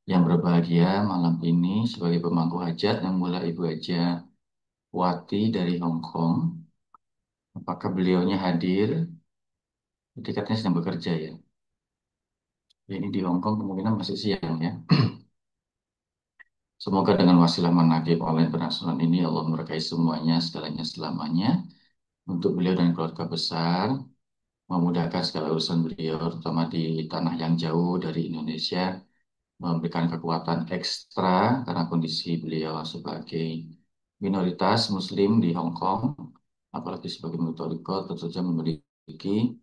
Yang berbahagia malam ini sebagai pemangku hajat yang mulia Ibu Haja Wati dari Hong Kong. Apakah beliaunya hadir? Jadi katanya sedang bekerja ya. Ya, ini di Hong Kong kemungkinan masih siang ya. Semoga dengan wasilah manaqib online internasional ini Allah memberkahi semuanya, segalanya selamanya. Untuk beliau dan keluarga besar, memudahkan segala urusan beliau, terutama di tanah yang jauh dari Indonesia, memberikan kekuatan ekstra karena kondisi beliau sebagai minoritas Muslim di Hong Kong, apalagi sebagai Mutoriko, tentu saja memiliki.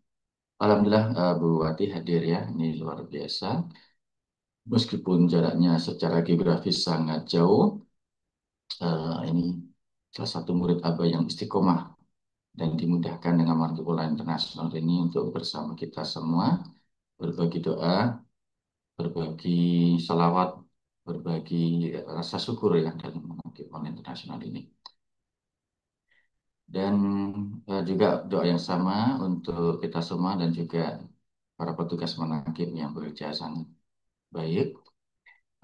Alhamdulillah Bu Wati hadir ya, ini luar biasa. Meskipun jaraknya secara geografis sangat jauh, ini salah satu murid Abah yang istiqomah dan dimudahkan dengan Martipola Internasional ini untuk bersama kita semua berbagi doa, berbagi salawat, berbagi rasa syukur ya dalam Martipola Internasional ini. Dan juga doa yang sama untuk kita semua dan juga para petugas menakib yang bekerja sangat baik.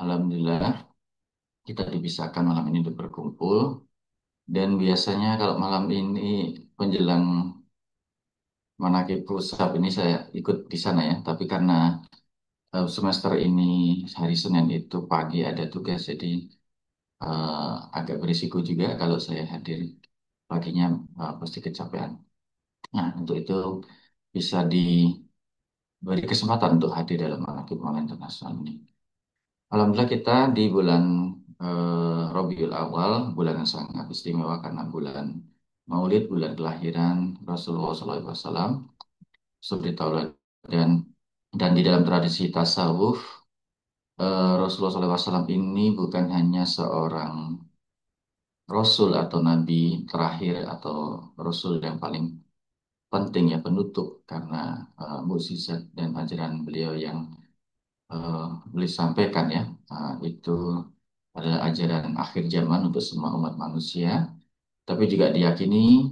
Alhamdulillah kita dipisahkan malam ini untuk berkumpul. Dan biasanya kalau malam ini menjelang menakib pusat ini saya ikut di sana ya. Tapi karena semester ini hari Senin itu pagi ada tugas, jadi agak berisiko juga kalau saya hadir paginya, pasti kecapean. Nah, untuk itu bisa diberi kesempatan untuk hadir dalam Manaqib Maulana Internasional ini. Alhamdulillah kita di bulan Rabiul Awal, bulan yang sangat istimewa karena bulan Maulid, bulan kelahiran Rasulullah SAW, seperti dan di dalam tradisi tasawuf, Rasulullah SAW ini bukan hanya seorang Rasul atau Nabi terakhir atau Rasul yang paling penting ya, penutup karena mukjizat dan ajaran beliau yang eh, beliau sampaikan ya, itu adalah ajaran akhir zaman untuk semua umat manusia. Tapi juga diyakini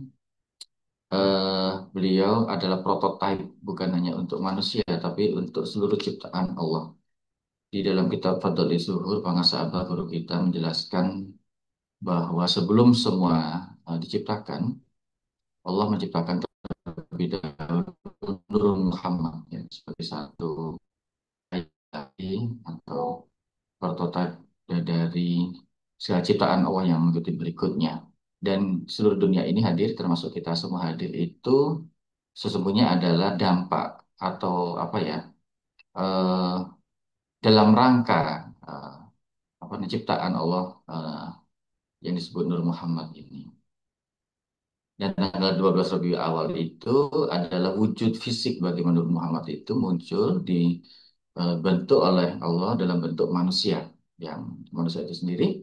beliau adalah prototipe bukan hanya untuk manusia tapi untuk seluruh ciptaan Allah. Di dalam kitab Fadhil Zuhur, Bangsa Abah Guru kita menjelaskan bahwa sebelum semua diciptakan, Allah menciptakan terlebih dahulu Nur Muhammad ya, sebagai satu atau prototipe dari segala ciptaan Allah yang mengikuti berikutnya. Dan seluruh dunia ini hadir, termasuk kita semua hadir itu sesungguhnya adalah dampak atau apa ya, eh, dalam rangka eh, apa ciptaan Allah yang disebut Nur Muhammad ini. Dan tanggal 12 Rabiul Awal itu adalah wujud fisik bagi Nur Muhammad itu muncul bentuk oleh Allah dalam bentuk manusia, yang manusia itu sendiri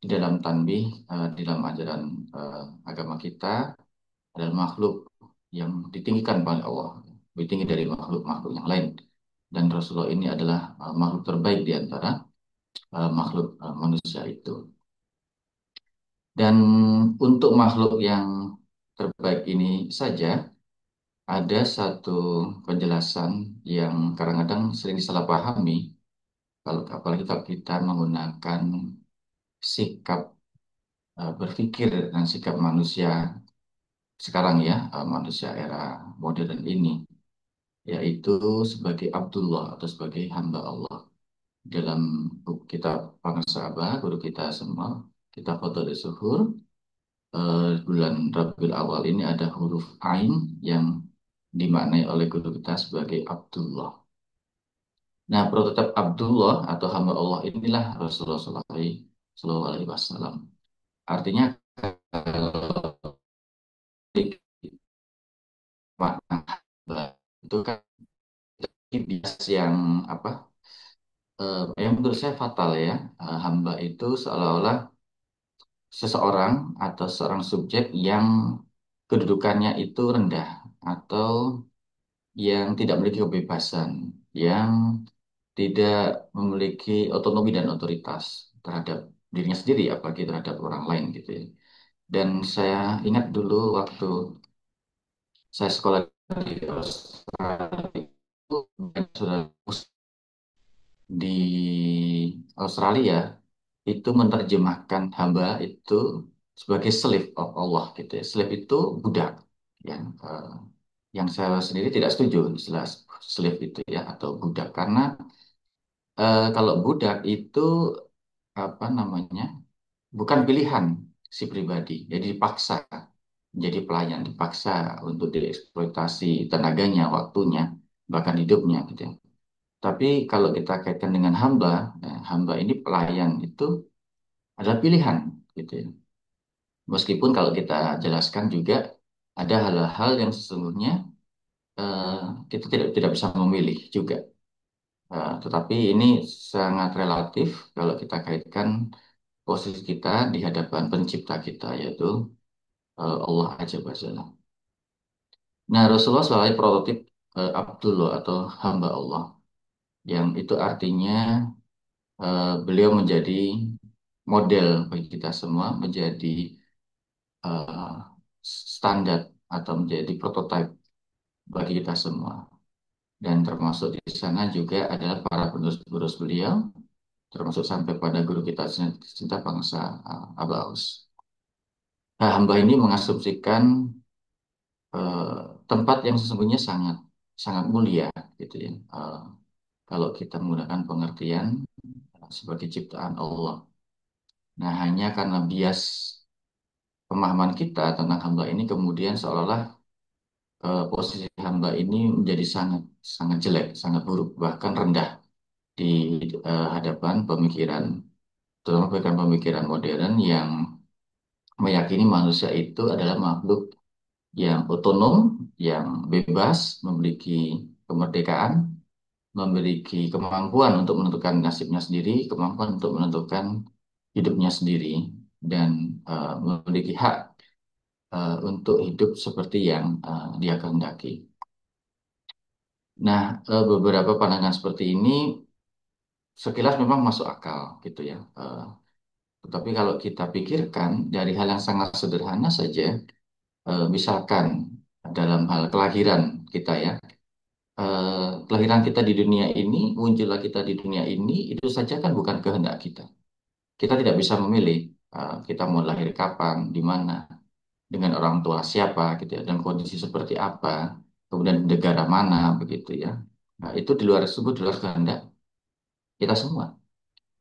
di dalam tanbih, di dalam ajaran agama kita adalah makhluk yang ditinggikan oleh Allah, lebih tinggi dari makhluk-makhluk yang lain. Dan Rasulullah ini adalah makhluk terbaik di antara makhluk manusia itu. Dan untuk makhluk yang terbaik ini saja, ada satu penjelasan yang kadang-kadang sering disalahpahami, kalau apalagi kalau kita menggunakan sikap berpikir dan sikap manusia sekarang ya, manusia era modern ini, yaitu sebagai Abdullah atau sebagai hamba Allah. Dalam buku kitab Bangsa Abah, guru kita semua, kita foto di Zuhur, bulan Rabiul Awal ini ada huruf Ain yang dimaknai oleh guru kita sebagai Abdullah. Nah, prototip Abdullah atau hamba Allah inilah Rasulullah Shallallahu Alaihi Wasallam. Artinya kalau makna hamba itu kan bias yang apa? Yang menurut saya fatal ya. Hamba itu seolah-olah seseorang atau seorang subjek yang kedudukannya itu rendah atau yang tidak memiliki kebebasan, yang tidak memiliki otonomi dan otoritas terhadap dirinya sendiri, apalagi terhadap orang lain gitu ya. Dan saya ingat dulu waktu saya sekolah di Australia itu sudah di Australia itu menerjemahkan hamba itu sebagai slave of Allah gitu ya. Slave itu budak. Yang yang saya sendiri tidak setuju istilah slave itu ya atau budak karena kalau budak itu apa namanya bukan pilihan si pribadi, jadi dipaksa jadi pelayan, dipaksa untuk dieksploitasi tenaganya, waktunya, bahkan hidupnya gitu ya. Tapi kalau kita kaitkan dengan hamba, hamba ini pelayan itu adalah pilihan gitu ya. Meskipun kalau kita jelaskan juga ada hal-hal yang sesungguhnya eh, kita tidak bisa memilih juga. Tetapi ini sangat relatif kalau kita kaitkan posisi kita di hadapan pencipta kita yaitu Allah Azza wa Jalla. Nah, Rasulullah sebagai prototip Abdullah atau hamba Allah yang itu artinya beliau menjadi model bagi kita semua, menjadi eh, standar atau menjadi prototipe bagi kita semua. Dan termasuk di sana juga adalah para penerus-penerus beliau, termasuk sampai pada guru kita cinta bangsa Abah Aus. Nah, hamba ini mengasumsikan eh, tempat yang sesungguhnya sangat sangat mulia gitu ya. Kalau kita menggunakan pengertian sebagai ciptaan Allah. Nah, hanya karena bias pemahaman kita tentang hamba ini kemudian seolah-olah posisi hamba ini menjadi sangat sangat jelek, sangat buruk, bahkan rendah di hadapan pemikiran, terutama pemikiran modern yang meyakini manusia itu adalah makhluk yang otonom, yang bebas, memiliki kemerdekaan, memiliki kemampuan untuk menentukan nasibnya sendiri, kemampuan untuk menentukan hidupnya sendiri, dan memiliki hak untuk hidup seperti yang dia kehendaki. Nah, beberapa pandangan seperti ini sekilas memang masuk akal gitu ya. Tetapi kalau kita pikirkan dari hal yang sangat sederhana saja, misalkan dalam hal kelahiran kita ya, kelahiran kita di dunia ini, muncullah kita di dunia ini, itu saja kan bukan kehendak kita. Kita tidak bisa memilih kita mau lahir kapan, di mana, dengan orang tua siapa gitu ya, dan kondisi seperti apa, kemudian di negara mana begitu ya. Nah, itu di luar tersebut, di luar kehendak kita semua.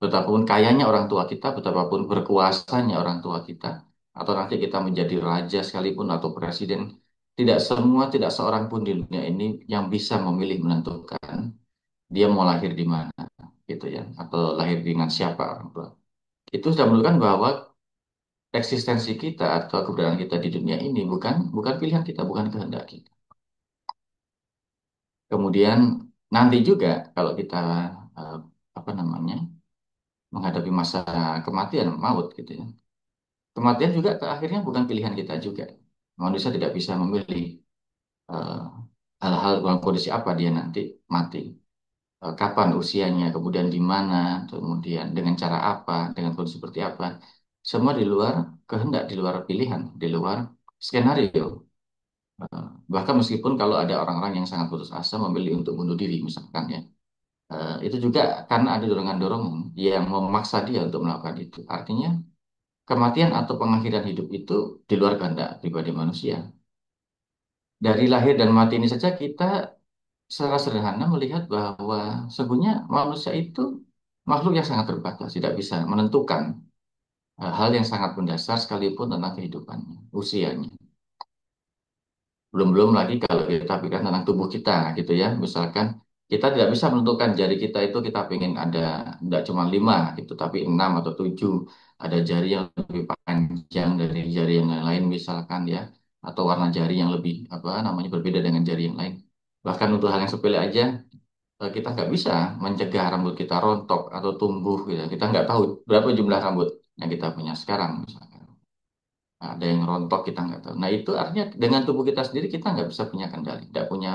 Betapapun kayanya orang tua kita, betapapun berkuasanya orang tua kita, atau nanti kita menjadi raja sekalipun atau presiden, tidak semua, tidak seorang pun di dunia ini yang bisa memilih menentukan dia mau lahir di mana gitu ya, atau lahir dengan siapa orang tua. Itu sudah menunjukkan bahwa eksistensi kita atau keberadaan kita di dunia ini bukan bukan pilihan kita, bukan kehendak kita. Kemudian nanti juga kalau kita eh, apa namanya menghadapi masa kematian, maut gitu ya. Kematian juga ke akhirnya bukan pilihan kita juga. Manusia tidak bisa memilih eh, hal-hal dalam kondisi apa dia nanti mati. Kapan usianya, kemudian di mana, kemudian dengan cara apa, dengan kondisi seperti apa. Semua di luar kehendak, di luar pilihan, di luar skenario. Eh, Bahkan meskipun kalau ada orang-orang yang sangat putus asa memilih untuk bunuh diri misalkan ya. Itu juga karena ada dorongan-dorongan yang memaksa dia untuk melakukan itu. Artinya kematian atau pengakhiran hidup itu di luar kehendak pribadi manusia. Dari lahir dan mati ini saja kita secara sederhana melihat bahwa sesungguhnya manusia itu makhluk yang sangat terbatas, tidak bisa menentukan hal yang sangat mendasar sekalipun tentang kehidupannya, usianya. Belum-belum lagi kalau kita pikirkan tentang tubuh kita gitu ya. Misalkan kita tidak bisa menentukan jari kita itu kita pengen ada tidak cuma lima gitu, tapi enam atau tujuh. Ada jari yang lebih panjang dari jari yang lain misalkan ya. Atau warna jari yang lebih apa namanya berbeda dengan jari yang lain. Bahkan untuk hal yang sepele aja kita nggak bisa mencegah rambut kita rontok atau tumbuh gitu. Kita nggak tahu berapa jumlah rambut yang kita punya sekarang misalkan. Ada yang rontok kita nggak tahu. Nah itu artinya dengan tubuh kita sendiri kita nggak bisa punya kendali, tidak punya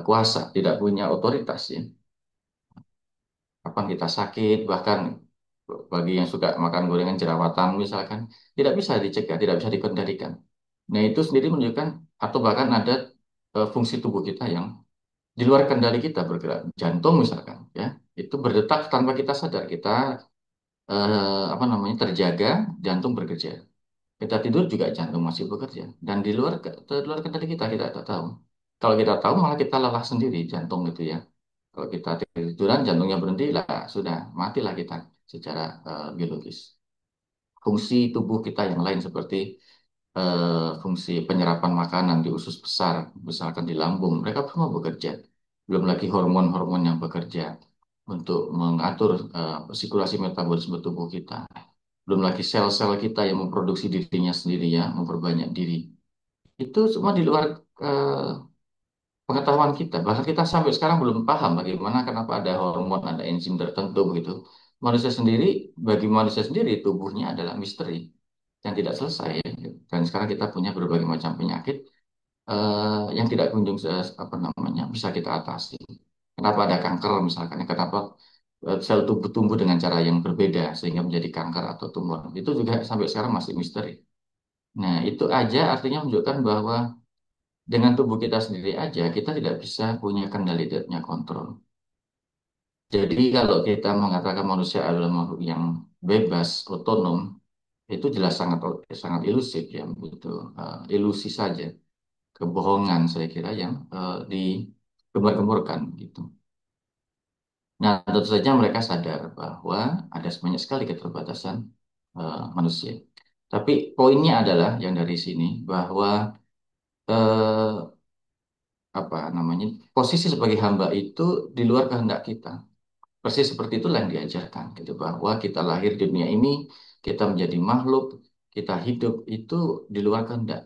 kuasa, tidak punya otoritas ya. Kapan kita sakit, bahkan bagi yang suka makan gorengan jerawatan misalkan, tidak bisa dicegah, tidak bisa dikendalikan. Nah itu sendiri menunjukkan atau bahkan ada fungsi tubuh kita yang di luar kendali kita bergerak. Jantung misalkan, ya, itu berdetak tanpa kita sadar. Kita apa namanya terjaga, jantung bekerja. Kita tidur juga jantung masih bekerja. Dan di luar kendali kita tidak tahu. Kalau kita tahu malah kita lelah sendiri jantung gitu ya. Kalau kita tiduran jantungnya berhenti lah sudah matilah kita secara biologis. Fungsi tubuh kita yang lain seperti fungsi penyerapan makanan di usus besar, misalkan di lambung, mereka semua bekerja. Belum lagi hormon-hormon yang bekerja untuk mengatur sirkulasi metabolisme tubuh kita. Belum lagi sel-sel kita yang memproduksi dirinya sendiri ya, memperbanyak diri. Itu semua di luar eh, pengetahuan kita. Bahkan kita sampai sekarang belum paham bagaimana kenapa ada hormon, ada enzim tertentu begitu. Bagi manusia sendiri tubuhnya adalah misteri yang tidak selesai ya. Dan sekarang kita punya berbagai macam penyakit yang tidak kunjung apa namanya bisa kita atasi. Kenapa ada kanker misalkan? Kenapa sel tubuh tumbuh dengan cara yang berbeda sehingga menjadi kanker atau tumor? Itu juga sampai sekarang masih misteri. Nah, itu aja artinya menunjukkan bahwa dengan tubuh kita sendiri aja kita tidak bisa punya kendali dan punya kontrol. Jadi kalau kita mengatakan manusia adalah makhluk yang bebas, otonom, itu jelas sangat sangat ilusif ya, itu ilusi saja, kebohongan saya kira yang digembar-gemborkan gitu. Nah, tentu saja mereka sadar bahwa ada banyak sekali keterbatasan manusia. Tapi poinnya adalah yang dari sini bahwa eh, apa namanya posisi sebagai hamba itu di luar kehendak kita. Persis seperti itulah yang diajarkan gitu bahwa kita lahir di dunia ini, kita menjadi makhluk, kita hidup itu di luar kehendak.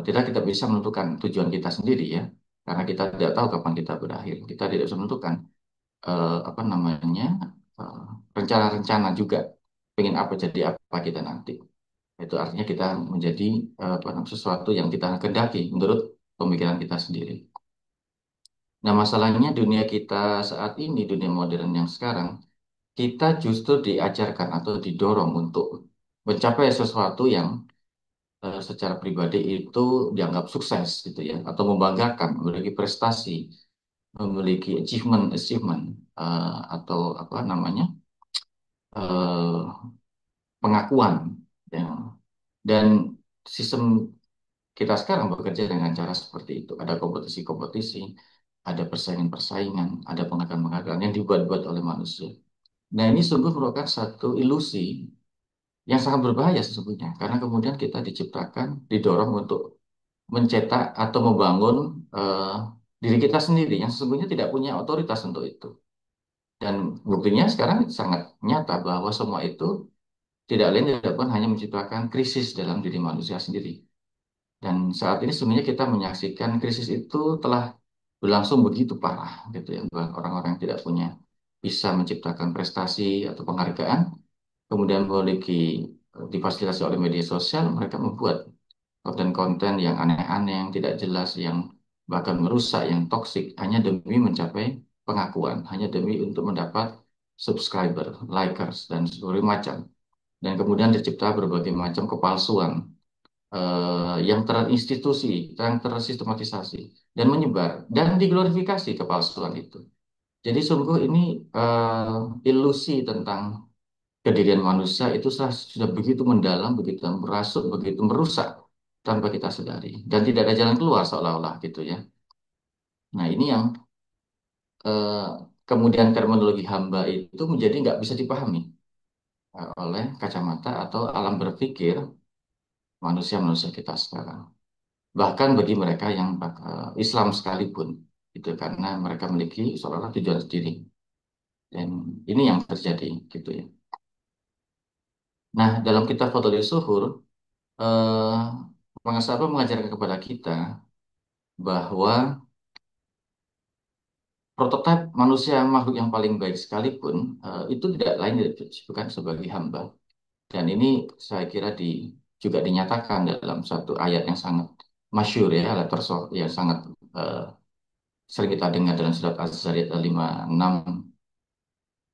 Kita tidak bisa menentukan tujuan kita sendiri ya, karena kita tidak tahu kapan kita berakhir. Kita tidak bisa menentukan apa namanya eh, rencana-rencana juga pengen apa jadi apa kita nanti. Itu artinya kita menjadi apa namanya, sesuatu yang kita kehendaki menurut pemikiran kita sendiri. Nah, masalahnya dunia kita saat ini, dunia modern yang sekarang, kita justru diajarkan atau didorong untuk mencapai sesuatu yang secara pribadi itu dianggap sukses gitu ya, atau membanggakan, memiliki prestasi, memiliki achievement atau apa namanya eh, pengakuan ya. Dan sistem kita sekarang bekerja dengan cara seperti itu. Ada kompetisi-kompetisi, ada persaingan-persaingan, ada penghargaan-penghargaan yang dibuat-buat oleh manusia. Nah, ini sungguh merupakan satu ilusi yang sangat berbahaya sesungguhnya. Karena kemudian kita diciptakan, didorong untuk mencetak atau membangun eh, diri kita sendiri yang sesungguhnya tidak punya otoritas untuk itu. Dan buktinya sekarang sangat nyata bahwa semua itu tidak lain tidak bukan hanya menciptakan krisis dalam diri manusia sendiri. Dan saat ini sebenarnya kita menyaksikan krisis itu telah berlangsung begitu parah gitu ya. Bahwa orang-orang yang tidak punya bisa menciptakan prestasi atau penghargaan, kemudian memiliki difasilitasi oleh media sosial, mereka membuat konten-konten yang aneh-aneh, yang tidak jelas, yang bahkan merusak, yang toksik, hanya demi mencapai pengakuan, hanya demi untuk mendapat subscriber, likers, dan seluruh macam. Dan kemudian tercipta berbagai macam kepalsuan yang terinstitusi, yang tersistematisasi, dan menyebar, dan diglorifikasi kepalsuan itu. Jadi sungguh ini ilusi tentang kedirian manusia itu sudah begitu mendalam, begitu merasuk, begitu merusak tanpa kita sadari. Dan tidak ada jalan keluar seolah-olah gitu ya. Nah ini yang eh, kemudian terminologi hamba itu menjadi nggak bisa dipahami oleh kacamata atau alam berpikir manusia-manusia kita sekarang. Bahkan bagi mereka yang Islam sekalipun, itu karena mereka memiliki seolah-olah tujuan sendiri. Dan ini yang terjadi gitu ya. Nah, dalam kitab Fadlul Zuhur, eh, Mengasaba mengajarkan kepada kita bahwa prototipe manusia makhluk yang paling baik sekalipun itu tidak lain bukan sebagai hamba. Dan ini saya kira juga dinyatakan dalam satu ayat yang sangat masyhur ya, ayat yang sangat eh, sering kita dengar dalam surat Az-Zariyat 56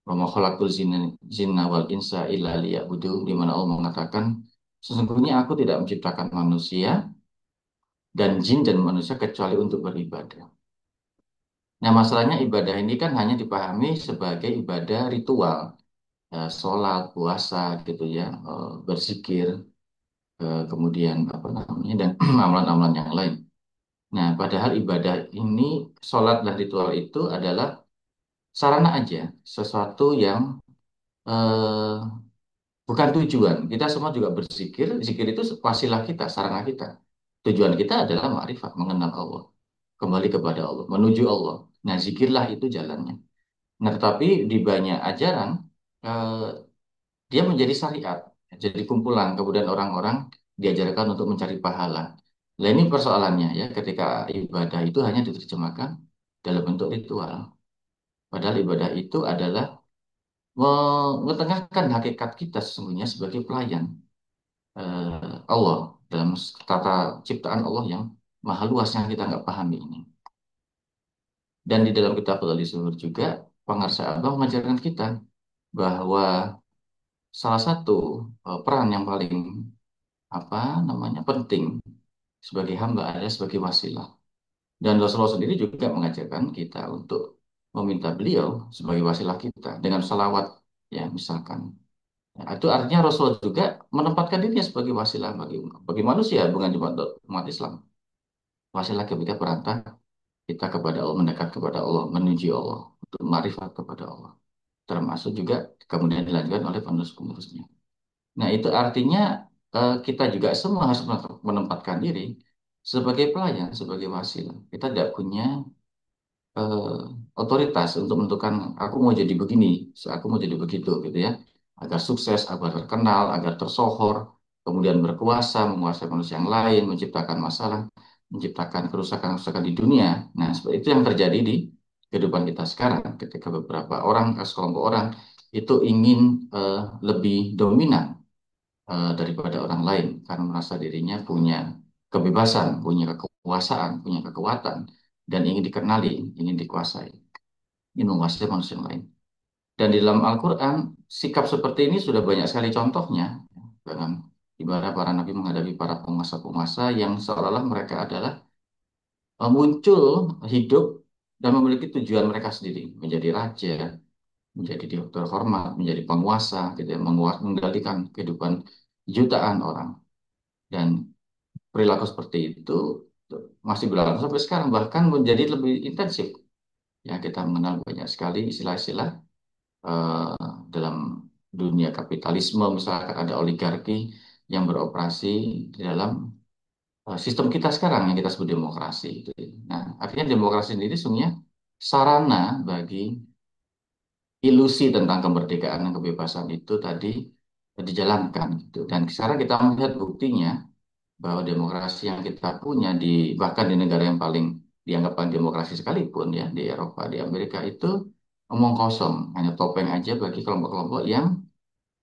wa ma khalaqul jinna wal insa illa liya'budun di mana Allah mengatakan sesungguhnya aku tidak menciptakan manusia dan jin dan manusia kecuali untuk beribadah. Nah, masalahnya ibadah ini kan hanya dipahami sebagai ibadah ritual, sholat, puasa, gitu ya, berzikir, kemudian apa namanya, dan amalan-amalan yang lain. Nah, padahal ibadah ini, sholat dan ritual itu adalah sarana aja, sesuatu yang eh, bukan tujuan. Kita semua juga berzikir, zikir itu wasilah kita, sarana kita. Tujuan kita adalah ma'rifat, mengenal Allah, kembali kepada Allah, menuju Allah. Nah, zikirlah itu jalannya. Nah, tetapi di banyak ajaran, eh, dia menjadi syariat, jadi kumpulan. Kemudian orang-orang diajarkan untuk mencari pahala. Nah, ini persoalannya ya, ketika ibadah itu hanya diterjemahkan dalam bentuk ritual. Padahal ibadah itu adalah mengetengahkan hakikat kita sesungguhnya sebagai pelayan Allah dalam tata ciptaan Allah yang maha luas yang kita nggak pahami ini. Dan di dalam kitab Al-Zuhur juga, Pangarsa Abang mengajarkan kita bahwa salah satu peran yang paling apa namanya penting sebagai hamba adalah sebagai wasilah. Dan Rasulullah sendiri juga mengajarkan kita untuk meminta beliau sebagai wasilah kita dengan salawat, ya misalkan. Nah, itu artinya Rasulullah juga menempatkan dirinya sebagai wasilah bagi manusia, bukan cuma untuk umat Islam. Wasilah ketika perantara kita kepada Allah, mendekat kepada Allah, menuju Allah, untuk marifat kepada Allah. Termasuk juga kemudian dilanjutkan oleh penerus-penerusnya. Nah, itu artinya kita juga semua harus menempatkan diri sebagai pelayan, sebagai wasilah. Kita tidak punya eh, otoritas untuk menentukan aku mau jadi begini, aku mau jadi begitu gitu ya. Agar sukses, agar terkenal, agar tersohor, kemudian berkuasa, menguasai manusia yang lain, menciptakan masalah, menciptakan kerusakan-kerusakan di dunia. Nah, seperti itu yang terjadi di kehidupan kita sekarang ketika beberapa orang, sekelompok orang itu ingin lebih dominan daripada orang lain karena merasa dirinya punya kebebasan, punya kekuasaan, punya kekuatan, dan ingin dikenali, ingin dikuasai, ingin menguasai manusia yang lain. Dan di dalam Al-Quran, sikap seperti ini sudah banyak sekali contohnya. Dengan ibarat para nabi menghadapi para penguasa-penguasa yang seolah-olah mereka adalah muncul, hidup, dan memiliki tujuan mereka sendiri. Menjadi raja, menjadi direktur hormat, menjadi penguasa, gitu ya, mengendalikan kehidupan jutaan orang. Dan perilaku seperti itu masih berlangsung sampai sekarang, bahkan menjadi lebih intensif. Ya, kita mengenal banyak sekali istilah-istilah dalam dunia kapitalisme, misalkan ada oligarki yang beroperasi di dalam sistem kita sekarang yang kita sebut demokrasi. Gitu. Nah, artinya demokrasi sendiri sebenarnya sarana bagi ilusi tentang kemerdekaan dan kebebasan itu tadi dijalankan. Gitu. Dan sekarang kita melihat buktinya bahwa demokrasi yang kita punya di bahkan di negara yang paling dianggap paling demokrasi sekalipun ya di Eropa, di Amerika itu omong kosong, hanya topeng aja bagi kelompok-kelompok yang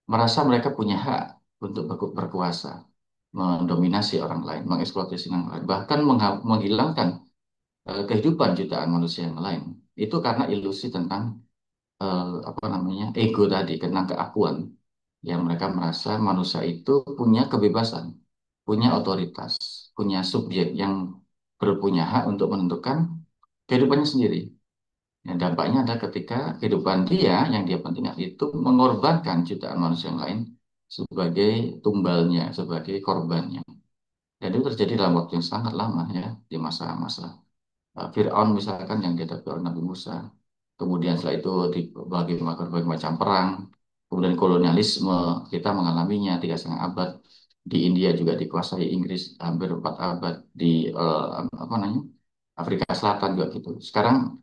merasa mereka punya hak untuk berkuasa, mendominasi orang lain, mengeksploitasi orang lain, bahkan menghilangkan kehidupan jutaan manusia yang lain. Itu karena ilusi tentang apa namanya ego tadi, tentang keakuan yang mereka merasa manusia itu punya kebebasan, punya otoritas, punya subjek yang berpunya hak untuk menentukan kehidupannya sendiri. Ya, dampaknya adalah ketika kehidupan dia yang dia pentingkan itu mengorbankan jutaan manusia yang lain sebagai tumbalnya, sebagai korbannya. Dan itu terjadi dalam waktu yang sangat lama ya, di masa-masa Fir'aun misalkan yang dihadapi oleh Nabi Musa. Kemudian setelah itu di berbagai macam perang, kemudian kolonialisme kita mengalaminya 3,5 abad. Di India juga dikuasai Inggris hampir 4 abad. Di apa namanya Afrika Selatan juga gitu. Sekarang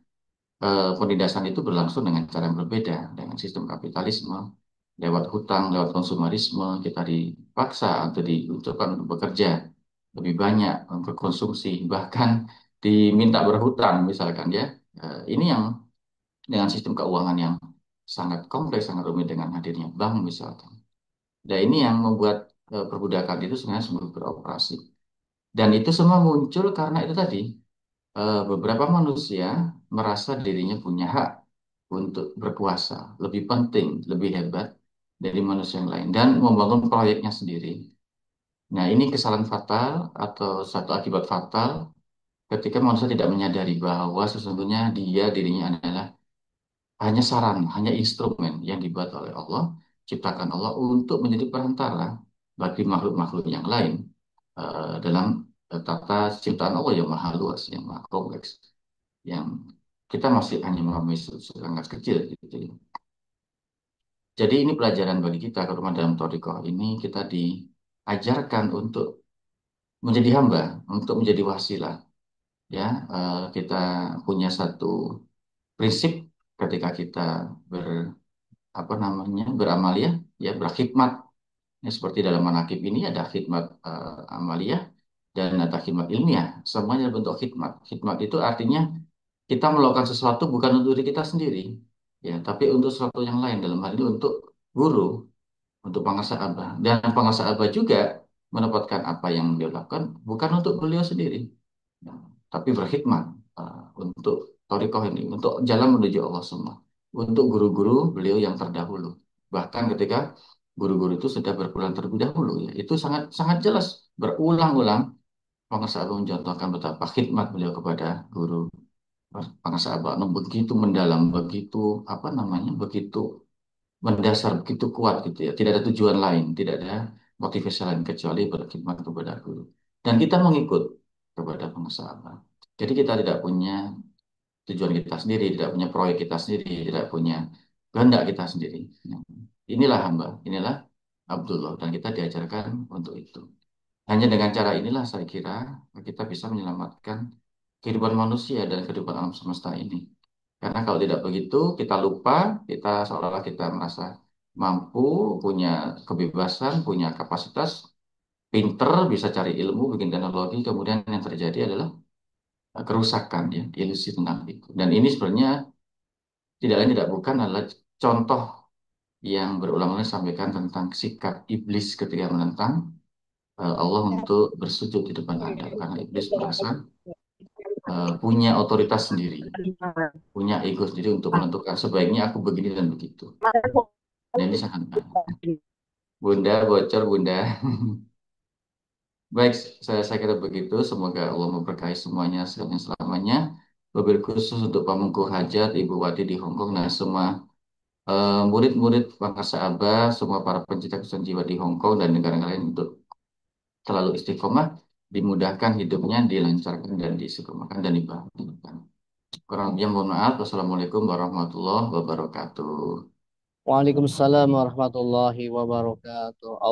penindasan itu berlangsung dengan cara yang berbeda, dengan sistem kapitalisme, lewat hutang, lewat konsumerisme, kita dipaksa atau diuntungkan untuk bekerja lebih banyak, berkonsumsi, bahkan diminta berhutang misalkan ya. Ini yang dengan sistem keuangan yang sangat kompleks, sangat rumit dengan hadirnya bank misalkan. Dan ini yang membuat perbudakan itu sebenarnya sungguh beroperasi. Dan itu semua muncul karena itu tadi, beberapa manusia merasa dirinya punya hak untuk berkuasa, lebih penting, lebih hebat dari manusia yang lain, dan membangun proyeknya sendiri. Nah, ini kesalahan fatal atau satu akibat fatal ketika manusia tidak menyadari bahwa sesungguhnya dirinya adalah hanya sarana, hanya instrumen yang dibuat oleh Allah, ciptakan Allah untuk menjadi perantara bagi makhluk-makhluk yang lain dalam tata ciptaan Allah yang maha luas, yang maha kompleks, yang kita masih hanya memahami sangat kecil gitu ya. Jadi ini pelajaran bagi kita kalau dalam Thoriqoh ini kita diajarkan untuk menjadi hamba, untuk menjadi wasilah. Ya, kita punya satu prinsip ketika kita ber apa namanya beramaliyah, ya berkhidmat. Ya, seperti dalam manakib ini ada khidmat amaliyah dan ada khidmat ilmiah. Semuanya bentuk khidmat. Khidmat itu artinya kita melakukan sesuatu bukan untuk diri kita sendiri, ya, tapi untuk sesuatu yang lain. Dalam hal ini untuk guru, untuk pengasah abah. Dan pengasah abah juga mendapatkan apa yang beliau lakukan bukan untuk beliau sendiri, ya, tapi berkhidmat untuk Torikoh ini, untuk jalan menuju Allah semua, untuk guru-guru beliau yang terdahulu. Bahkan ketika guru-guru itu sudah berpulang terlebih dahulu, ya, itu sangat sangat jelas berulang-ulang pengasah abah mencontohkan betapa khidmat beliau kepada guru. Pengasah abah begitu mendalam, begitu apa namanya, begitu mendasar, begitu kuat gitu ya. Tidak ada tujuan lain, tidak ada motivasi lain kecuali berkhidmat kepada guru. Dan kita mengikut kepada pengusaha. Jadi kita tidak punya tujuan kita sendiri, tidak punya proyek kita sendiri, tidak punya kehendak kita sendiri. Ya. Inilah hamba, inilah Abdullah, dan kita diajarkan untuk itu. Hanya dengan cara inilah saya kira kita bisa menyelamatkan kehidupan manusia dan kehidupan alam semesta ini. Karena kalau tidak begitu, kita lupa, kita seolah-olah kita merasa mampu, punya kebebasan, punya kapasitas, pinter, bisa cari ilmu, bikin teknologi, kemudian yang terjadi adalah kerusakan, ya, ilusi tentang itu. Dan ini sebenarnya tidak lain tidak bukan adalah contoh yang berulang-ulang disampaikan tentang sikap iblis ketika menentang Allah untuk bersujud di depan Adam. Karena iblis merasa punya otoritas sendiri, punya ego sendiri untuk menentukan sebaiknya aku begini dan begitu. Dan ini sangat Bunda bocor Bunda. Baik, saya kira begitu. Semoga Allah memberkahi semuanya sekalian selamanya. Wabil khusus untuk Pamengku Hajat, Ibu Wati di Hongkong, nah semua murid-murid Bangsa Aba, semua para pencinta kesusahan jiwa di Hongkong dan negara lain untuk selalu istiqomah, dimudahkan hidupnya, dilancarkan dan diistiqomahkan dan dibahagiakan. Kurang lebihnya mohon maaf. Wassalamualaikum warahmatullahi wabarakatuh. Waalaikumsalam warahmatullahi wabarakatuh.